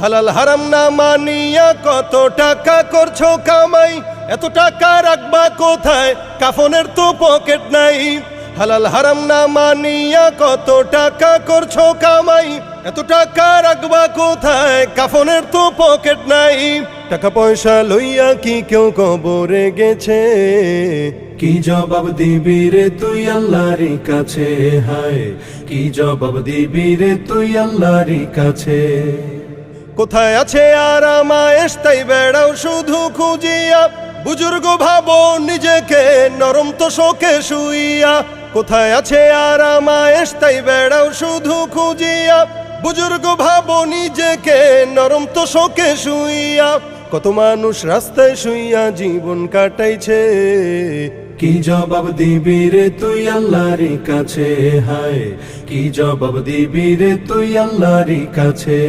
হালাল হারাম না মানিয়া কত টাকা করছো কামাই, এত টাকা রাখবা কোথায়, কাফনের তো পকেট নাই। হালাল হারাম না মানিয়া কত টাকা করছো কামাই, এত টাকা রাখবা কোথায়, কাফনের তো পকেট নাই। টাকা পয়সা লইয়া কি কেউ কবরে গেছে, কি জবাব দিবি রে তুই আল্লাহর কাছে, হায় কি জবাব দিবি রে তুই আল্লাহর কাছে। কোথায় আছে আরাম আয়েশ তাই বেড়াও শুধু খুঁজিয়া, বুজুর্গ ভাবো নিজেকে নরম তো শোকে শুইয়া। কোথায় আছে আরাম আয়েশ তাই বেড়াও শুধু খুঁজিয়া, বুজুর্গ ভাবো নিজেকে নরম তো শোকে শুইয়া। কত মানুষ রাস্তায় শুইয়া জীবন কাটাইছে, কি জবাব দিবি রে তুই আল্লাহর কাছে, হায় কি জবাব দিবি রে তুই আল্লাহর কাছে।